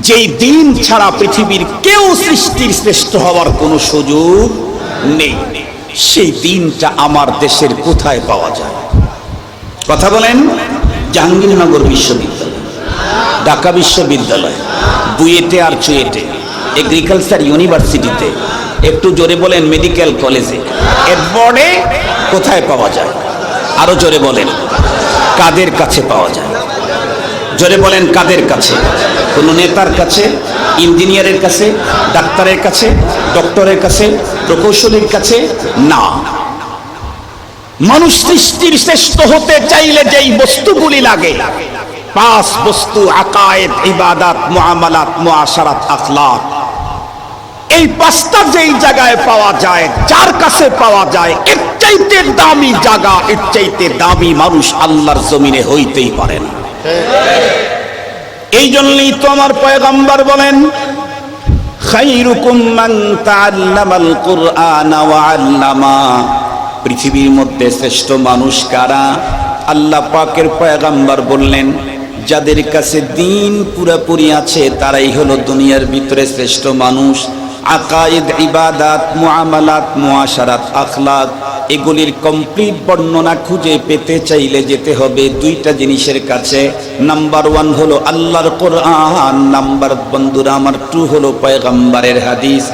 যেই দিন ছাড়া পৃথিবীর কেউ সৃষ্টির শ্রেষ্ঠ হওয়ার কোনো সুযোগ নেই, সেই দিনটা আমার দেশের কোথায় পাওয়া যায়? কথা বলেন। জাহাঙ্গীরনগর বিশ্ববিদ্যালয়, ঢাকা বিশ্ববিদ্যালয়, বুয়েটে আর চুয়েটে, এগ্রিকালচার ইউনিভার্সিটিতে, একটু জোরে বলেন মেডিকেল কলেজে, এরপরে কোথায় পাওয়া যায়? আরো জোরে বলেন কাদের কাছে পাওয়া যায়? জোরে বলেন কাদের কাছে? কোন নেতার কাছে, ইঞ্জিনিয়ারের কাছে, ডাক্তারের কাছে, ডক্টরের কাছে, প্রকৌশলীর কাছে না। মানুষ সৃষ্টির শ্রেষ্ঠ হতে চাইলে যেই বস্তুগুলি লাগে, 5 বস্তু, আকায়েদ, ইবাদাত, মুআমালাত, মুআশারাত, আখলাক, এই 5টা যেই জায়গায় পাওয়া যায়, যার কাছে পাওয়া যায়, এর চাইতে দামি জায়গা, এর চাইতে দামি মানুষ আল্লাহর জমিনে হইতেই পারে না। এই জন্যই তো আমার পয়গম্বর বলেন, খায়রুকুম মান তাআল্লামাল কুরআনা ওয়া আল্লামা। পৃথিবীর মধ্যে শ্রেষ্ঠ মানুষ কারা? আল্লাহ পাকের পয়গম্বর বললেন, যাদের কাছে দিন পুরাপুরি আছে তারাই হলো দুনিয়ার ভিতরে শ্রেষ্ঠ মানুষ। আকায়েদ, ইবাদাত, মুআমালাত, মুআশারাত, আখলাক, এগুলির কমপ্লিট বর্ণনা খুঁজে পেতে চাইলে যেতে হবে 2টা জিনিসের কাছে। নাম্বার 1 হলো আল্লাহর কোরআন, নাম্বার বন্ধুরা আমার 2 হলো পয়গম্বরের হাদিস।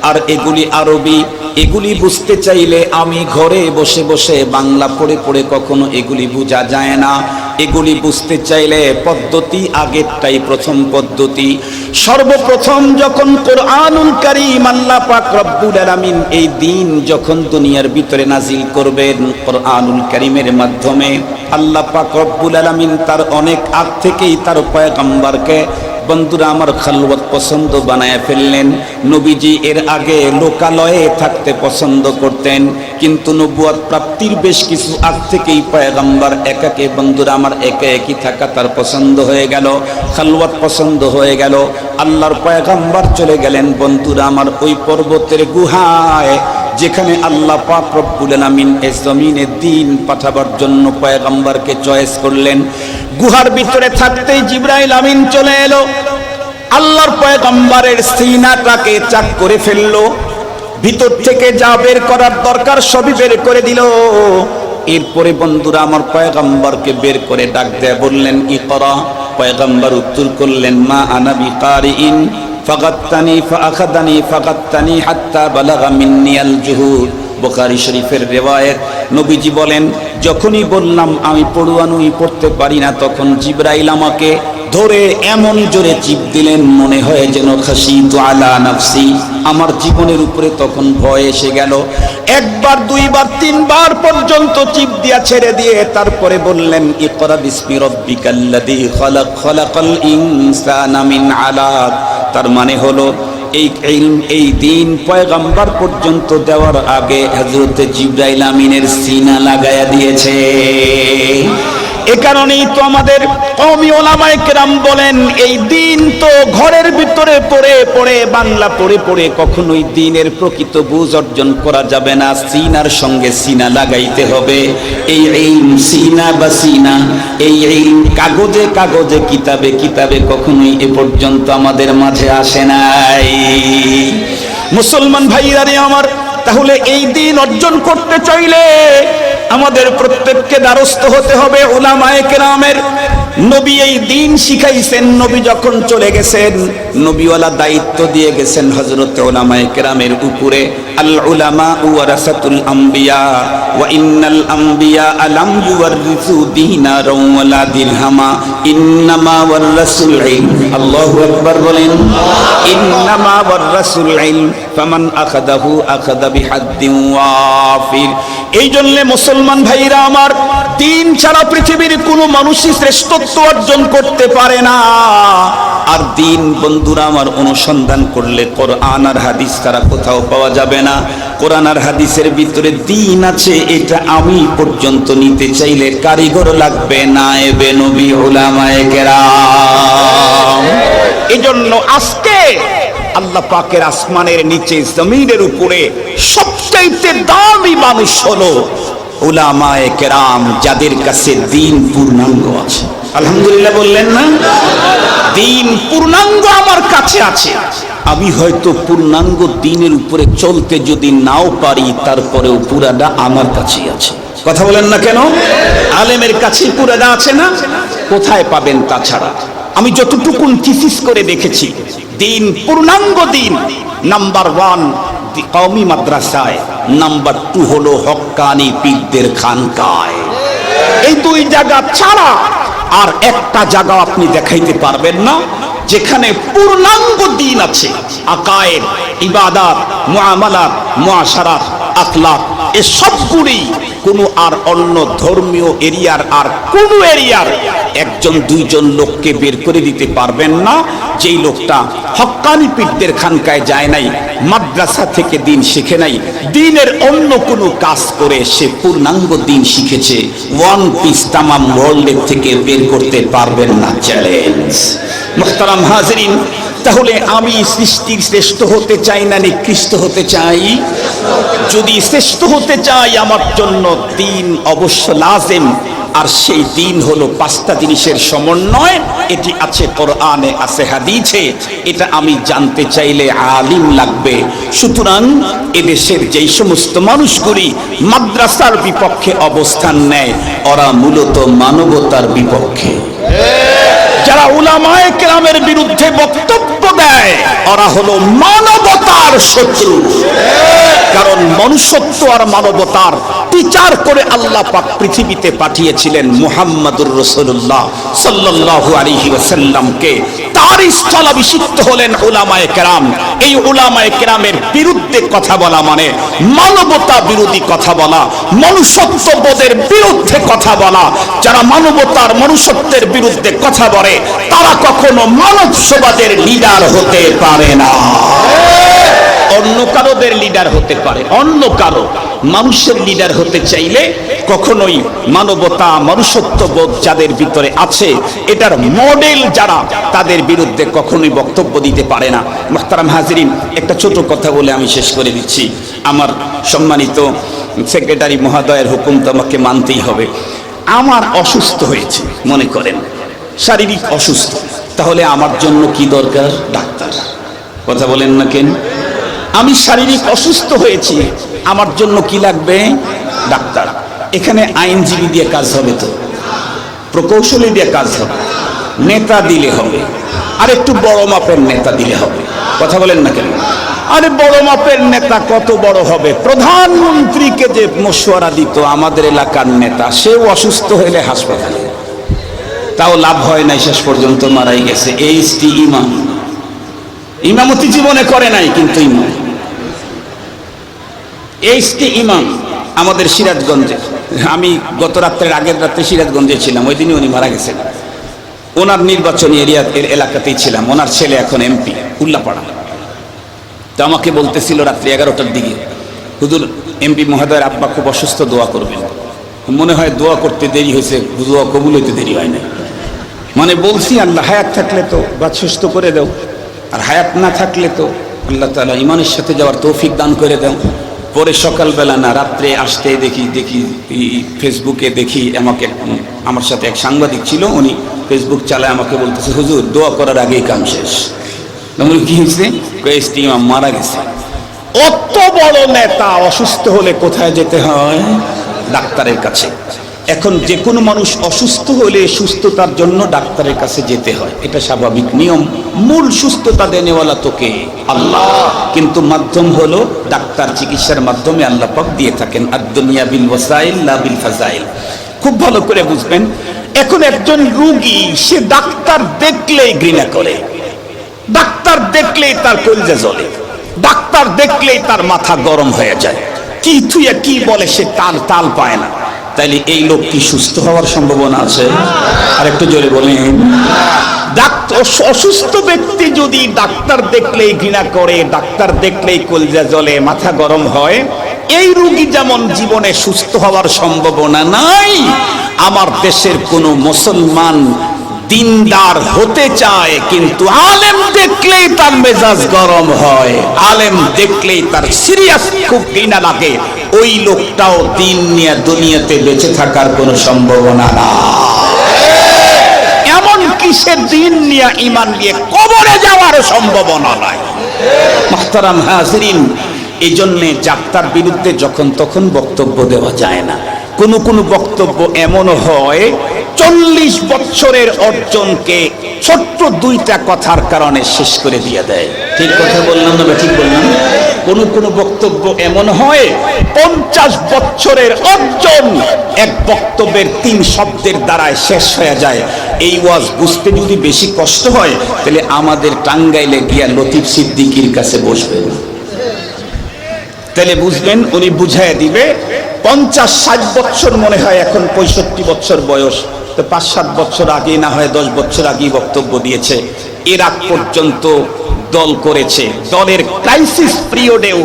আর এগুলি আরবি, এগুলি বুঝতে চাইলে আমি ঘরে বসে বসে বাংলা পড়ে পড়ে কখনো এগুলি বোঝা যায় না। এগুলি বুঝতে চাইলে পদ্ধতি আগেরটাই প্রথম পদ্ধতি। সর্বপ্রথম যখন কোরআনুল কারীম আল্লাহ পাক রব্বুল আলামিন এই দিন যখন দুনিয়ার ভিতরে নাজিল করবেন কোরআনুল কারীমের মাধ্যমে, আল্লাহ পাক রব্বুল আলামিন তার অনেক আগ থেকেই তার পয়গম্বরকে বন্ধুরা আমার খালওয়াত পছন্দ বানায় ফেললেন। নবীজি এর আগে লোকালয়ে থাকতে পছন্দ করতেন, কিন্তু নবুয়ত প্রাপ্তির বেশ কিছু আগ থেকেই পয়গম্বর একাকে বন্ধুরা আমার একা একই থাকা তার পছন্দ হয়ে গেল, খালওয়াত পছন্দ হয়ে গেল। আল্লাহর পয়গম্বর চলে গেলেন বন্ধুরা আমার ওই পর্বতের গুহায়, যেখানে আল্লাহ পাক রব্বুল আলামিন এই জমিনে দিন পাঠাবার জন্য পয়গম্বরকে চয়েস করলেন। গুহার ভিতরে থাকতেই জিবরাইল আমিন চলে এলো, আল্লাহর পয়গম্বরের সিনাটাকে চাক করে ফেললো, ভিতর থেকে যা বের করার দরকার সবই বের করে দিল। এরপরে বন্ধুরা আমার পয়গম্বরকে বের করে ডাক দেয়া বললেন, ইকরা। পয়গম্বর উত্তর করলেন, মা আনা বিকারিইন ফাগাত্তানি ফাআখাদানি ফাগাত্তানি হাত্তা বালাগা মিন্নিয়াল জুহুদ। বুখারী শরীফের রিওয়ায়াত। নবীজি বলেন, যখনই বললাম আমি পড়ুয়া নই, পড়তে পারি না, তখন জিবরাইল আমাকে ধরে এমন জোরে চিপ দিলেন, মনে হয় যেন খাশিতু আলা নাফসি, আমার জীবনের উপরে তখন ভয় এসে গেল। 1 বার 2 বার 3 বার পর্যন্ত চিপ দিয়া ছেড়ে দিয়ে তারপরে বললেন, ইকরা বিসমি রাব্বিকাল্লাযী খালাক, খালাকাল ইনসানা মিন আলাক। তার মানে হলো এই দিন পয়গম্বর পর্যন্ত দেওয়ার আগে হযরত জিবরাইল আমিনের সিনা লাগায়া দিয়েছে। এ কারণেই তো আমাদের কওমি উলামায়ে কেরাম বলেন, এই দিন তো ঘরের ভিতরে পড়ে পড়ে বাংলা পড়ে পড়ে কখনোই দিনের প্রকৃত বুঝ অর্জন করা যাবে না, সিনার সঙ্গে সিনা লাগাইতে হবে। এই ইলম সিনা বা সিনা, এই ইলম কাগজে কাগজে কিতাবে কিতাবে কখনোই এ পর্যন্ত আমাদের মাঝে আসে নাই। মুসলমান ভাইরা রে আমার, তাহলে এই দিন অর্জন করতে চাইলে আমাদের প্রত্যেককে দ্বারস্থ হতে হবে উলামায়ে কেরামের। নবী এই দিন শিখাইছেন। নবী যখন চলে গেছেন, নবীওয়ালা দায়িত্ব দিয়ে গেছেন হযরত উলামায়ে কেরামের উপরে। আল উলামা ওয়ারাসাতুল আম্বিয়া ওয়া ইন্নাল আম্বিয়া আলাম ইউওয়ারিসু দিনারাও ওয়ালা দিরহামা ইন্নামা ওয়ারাসুল ইলম। আল্লাহু আকবার বলেন। ইন্নামা ওয়ারাসুল ইলম ফামান আখাযাহু আখাযা বিহাদ্দিন ওয়াফির। এই জন্য মুসলমান ভাইরা আমার, দিন ছাড়া পৃথিবীর কোনো মানুষই শ্রেষ্ঠত্ব অর্জন করতে পারে না। আর দিন বন্ধুরা আমার অনুসন্ধান করলে কোরআন আর হাদিস ছাড়া কোথাও পাওয়া যাবে না। কোরআন আর হাদিসের ভিতরে দিন আছে, এটা আমি পর্যন্ত নিতে চাইলে কারিগর লাগবে, নায়েবে নবী উলামায়ে কেরাম। এজন্য আজকে আল্লাহ পাকের আসমানের নিচে জমিনের উপরে সবচাইতে দামি মানুষ হলো উলামায়ে কেরাম, যাদের কাছে দিন পূর্ণাঙ্গ আছে। আলহামদুলিল্লাহ বললেন না? দিন পূর্ণাঙ্গ আমার কাছে আছে। আমি হয়তো পূর্ণাঙ্গ দিনের উপরে চলতে যদি নাও পারি, তারপরেও পুরাটা আমার কাছেই আছে। কথা বলেন না কেন? আলেমের কাছেই পুরাটা আছে না? কোথায় পাবেন তাছাড়া? আমি যতটুকু থিসিস করে দেখেছি, দিন পূর্ণাঙ্গ দিন নাম্বার 1 কওমি মাদ্রাসায়, নাম্বার 2 হলো হক্কানি পীরদের খানকায়। এই দুই জায়গা ছাড়া আর একটা জায়গা আপনি দেখাইতে পারবেন না যেখানে পূর্ণাঙ্গ দিন আছে। আকায়েদ, ইবাদত, মুআমালাত, মুআশারাত, আখলাক, এই সবগুলি কোনো আর অন্য ধর্মীয় এরিয়ার আর কোন এরিয়ার একজন দুইজন লোককে বের করে দিতে পারবেন না যেই লোকটা হক্কানি পীরদের খানকায় যায় নাই, মাদ্রাসা থেকে দিন শিখে নাই, দিনের অন্য কোনো কাজ করে সে পূর্ণাঙ্গ দিন শিখেছে। ওয়ান পিস তামাম ওয়ার্ল্ডের থেকে বের করতে পারবেন না, চ্যালেঞ্জ। মুহতারাম হাজিরিন, তাহলে আমি সৃষ্টির শ্রেষ্ঠ হতে চাই না নিকৃষ্ট হতে চাই? যদি শ্রেষ্ঠ হতে চাই, আমার জন্য দিন অবশ্য লাজেম। আর সেই দিন হলো 5টা জিনিসের সমন্বয়। এটি আছে কোরআনে, আছে হাদিসে। এটা আমি জানতে চাইলে আলিম লাগবে। সুতরাং এদেশের যেই সমস্ত মানুষগুলি মাদ্রাসার বিপক্ষে অবস্থান নেয়, ওরা মূলত মানবতার বিপক্ষে। যারা উলামায়ে কেরামের বিরুদ্ধে বক্তব্য দেয়, ওরা হলো মানবতার শত্রু। কারণ মনুষ্যত্ব আর মানবতার টিচার করে আল্লাহ পাক পৃথিবীতে পাঠিয়েছিলেন মুহাম্মদুর রাসূলুল্লাহ সাল্লাল্লাহু আলাইহি ওয়াসাল্লামকে। তার স্থলাভিষিক্ত হলেন উলামায়ে কেরাম। এই উলামায়ে কেরামের বিরুদ্ধে কথা বলা মানে মানবতা বিরোধী কথা বলা, মনুষ্যত্ববোধের বিরুদ্ধে কথা বলা। যারা মানবতার মনুষ্যত্বের বিরুদ্ধে কথা বলে, তারা কখনো মানবসমাজের লিডার হতে পারে না। অন্য কারোদের লিডার হতে পারে, অন্য কারো মানুষের লিডার হতে চাইলে কখনোই মানবতা মনুষ্যত্ববোধ যাদের ভিতরে আছে, এটার মডেল যারা, তাদের বিরুদ্ধে কখনোই বক্তব্য দিতে পারে না। মুহতারাম হাজিরিন, একটা ছোট কথা বলে আমি শেষ করে দিচ্ছি। আমার সম্মানিত সেক্রেটারি মহোদয়ের হুকুম তো আমাকে মানতেই হবে। আমার অসুস্থ হয়েছে, মনে করেন শারীরিক অসুস্থ, তাহলে আমার জন্য কি দরকার? ডাক্তার। কথা বলেন না কেন? আমি শারীরিক অসুস্থ হয়েছি, আমার জন্য কি লাগবে? ডাক্তার। এখানে আইনজীবী দিয়ে কাজ হবে তো, প্রকৌশলী দিয়ে কাজ হবে, নেতা দিলে হবে, আর একটু বড় মাপের নেতা দিলে হবে। কথা বলেন না কেন? আরে বড় মাপের নেতা কত বড় হবে? প্রধানমন্ত্রীকে যে মশওয়ারা দিত আমাদের এলাকার নেতা, সেও অসুস্থ হইলে হাসপাতালে, তাও লাভ হয় নাই, শেষ পর্যন্ত মারাই গেছে। এইচটি ইমাম, ইমামতি জীবনে করে নাই, কিন্তু ইমাম। এইচটি ইমাম আমাদের সিরাজগঞ্জে, আমি গত রাত্রের আগের রাত্রে সিরাজগঞ্জে ছিলাম, ওই দিনই উনি মারা গেছেন। ওনার নির্বাচনী এর এলাকাতেই ছিলাম। ওনার ছেলে এখন এমপি উল্লাপাড়া। তো আমাকে বলতেছিল রাত্রি 11টার দিকে, হুজুর এমপি মহোদয়ের আব্বা খুব অসুস্থ, দোয়া করবেন। মনে হয় দোয়া করতে দেরি হয়েছে, দোয়া কবুল হইতে দেরি হয় না। মানে বলছি আল্লাহ হায়াত থাকলে তো বা সুস্থ করে দাও, আর হায়াত না থাকলে তো আল্লাহ তাআলা ইমানের সাথে যাওয়ার তৌফিক দান করে দাও। পরে সকালবেলা না রাত্রে আসতে দেখি ফেসবুকে দেখি আমার সাথে এক সাংবাদিক ছিল, উনি ফেসবুক চালায় আমাকে বলতেছে, হুজুর দোয়া করার আগেই কাম শেষ। কি হয়েছে? এইচটি ইমাম মারা গেছে। অত বড় নেতা অসুস্থ হলে কোথায় যেতে হয়? ডাক্তারের কাছে। এখন যে কোনো মানুষ অসুস্থ হলে সুস্থতার জন্য ডাক্তারের কাছে যেতে হয়, এটা স্বাভাবিক নিয়ম। মূল সুস্থতা দেনেওয়ালা তোকে আল্লাহ, কিন্তু মাধ্যম হলো ডাক্তার। চিকিৎসার মাধ্যমে আল্লাহ পাক দিয়ে থাকেন। আদ-দুনিয়া বিল ওয়াসাইল লা বিল ফাজাইল। খুব ভালো করে বুঝবেন। এখন একজন রোগী, সে ডাক্তার দেখলেই ঘৃণা করে, ডাক্তার দেখলেই তার কলিজা জ্বলে, ডাক্তার দেখলেই তার মাথা গরম হয়ে যায়, কি থুইয়া কি বলে সে তাল পায় না। তাইলে এই লোক কি সুস্থ হওয়ার সম্ভাবনা আছে? আর একটু জোরে বলেন। অসুস্থ ব্যক্তি যদি ডাক্তার দেখলেই ঘৃণা করে, ডাক্তার দেখলেই কলিজা জ্বলে, মাথা গরম হয়, এই রোগী যেমন জীবনে সুস্থ হওয়ার সম্ভাবনা নাই, আমার দেশের কোন মুসলমান দিনদার হতে চায় কিন্তু আলেম দেখলেই তার মেজাজ গরম হয়, আলেম দেখলেই তার সিরিয়াস খুব ঘৃণা লাগে, ওই লোকটাও দিন নিয়ে দুনিয়াতে বেঁচে থাকার কোনো সম্ভাবনা না। এমন কি সে দিন নিয়ে ঈমান নিয়ে কবরে যাওয়ার সম্ভাবনা নাই। মুহতারাম হাজিরিন, এই জন্য ডাক্তার বিরুদ্ধে যখন তখন বক্তব্য দেওয়া যায় না। কোন বক্তব্য এমন হয় 40 বছরের অর্জনকে ছোট্ট দুইটা কথার কারণে শেষ করে দিয়ে দেয়। ঠিক কথা বললাম না? ঠিক বললাম? কোন বক্তব্য এমন হয় 50 বছরের অর্জন এক বক্তব্যের 3 শব্দের দ্বারায় শেষ হয়ে যায়। এই ওয়াজ বুঝতে যদি বেশি কষ্ট হয়, তাহলে আমাদের টাঙ্গাইলে গিয়া লতিফ সিদ্দিকীর কাছে বসবেন, তাহলে বুঝবেন, উনি বুঝাইয়া দিবে। 50-60 বছর মনে হয়, এখন 65 বছর বয়স, তো 5-7 বছর আগে না হয় 10 বছর আগে বক্তব্য দিয়েছে। এর আগ পর্যন্ত দল করেছে, দলের ক্রাইসিস পিরিয়ডেও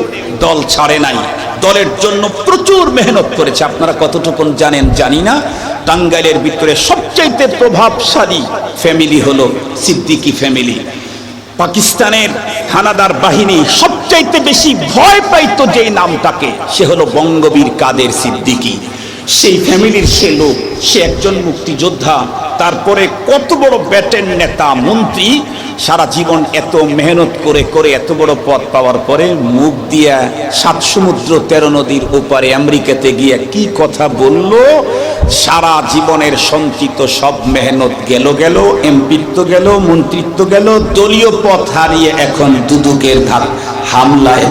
দল ছাড়ে নাই, দলের জন্য প্রচুর মেহনত করেছে। আপনারা কতটুকু জানেন জানি না, টাঙ্গাইলের ভিতরে সবচাইতে প্রভাবশালী ফ্যামিলি হলো সিদ্দিকী ফ্যামিলি। পাকিস্তানের হানাদার বাহিনী সবচাইতে বেশি ভয় পাইতো যেই নামটাকে, সে হলো বঙ্গবীর কাদের সিদ্দিকী। সেই ফ্যামিলির সে লোক, সে একজন মুক্তিযোদ্ধা, তারপরে কত বড় ব্যাটেন নেতা মন্ত্রী, সারা জীবন এত মেহনত করে করে এত বড় পদ পাওয়ার পরে মুখ দিয়া 7 সমুদ্র 13 নদীর ওপারে আমেরিকাতে গিয়ে কি কথা বলল, সারা জীবনের সঞ্চিত সব মেহনত গেল, এমপিত্ব গেল, মন্ত্রিত্ব গেল, দলীয় পথ হারিয়ে এখন দুদুকের হামলায়,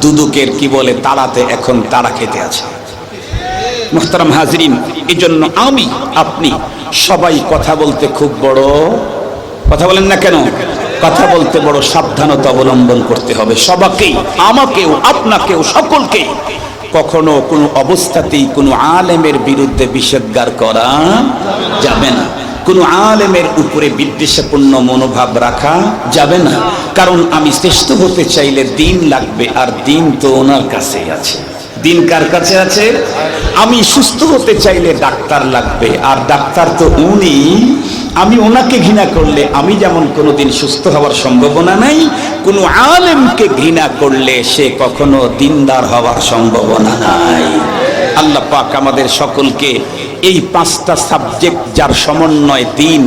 দুদুকের কি বলে তাড়াতে এখন তাড়া খেতে আছে। মুহতারাম হাজরিন, এই জন্য আমি আপনি সবাই কথা বলতে খুব বড়, কথা বলেন না কেন, কথা বলতে বড় সাবধানতা অবলম্বন করতে হবে সবাইকেই, আমাকেও, আপনাকেও, সকলকে। কখনো কোনো অবস্থাতেই কোনো আলেমের বিরুদ্ধে বিষোদ্গার করা যাবে না, কোনো আলেমের উপরে বিদ্বেষপূর্ণ মনোভাব রাখা যাবে না। কারণ আমি শ্রেষ্ঠ হতে চাইলে দিন লাগবে, আর দিন তো ওনার কাছেই আছে। দিন কার কাছে আছে? আমি সুস্থ হতে চাইলে ডাক্তার লাগবে, আর ডাক্তার তো উনি। আমি ওনাকে ঘৃণা করলে আমি যেমন কোনোদিন সুস্থ হওয়ার সম্ভাবনা নাই, কোনো আলেমকে ঘৃণা করলে সে কখনো দিনদার হওয়ার সম্ভাবনা নাই। আল্লাহ পাক আমাদের সকলকে এই 5টা সাবজেক্ট যার সমন্বয় দিন,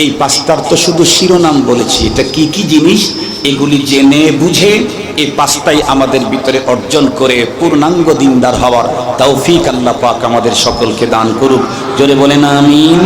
এই 5টার তো শুধু শিরোনাম বলেছি, এটা কি কি জিনিস এগুলি জেনে বুঝে এই 5টাই আমাদের ভিতরে অর্জন করে পূর্ণাঙ্গ দিনদার হওয়ার তৌফিক আল্লাহ পাক আমাদের সকলকে দান করুক। জোরে বলেন আমিন।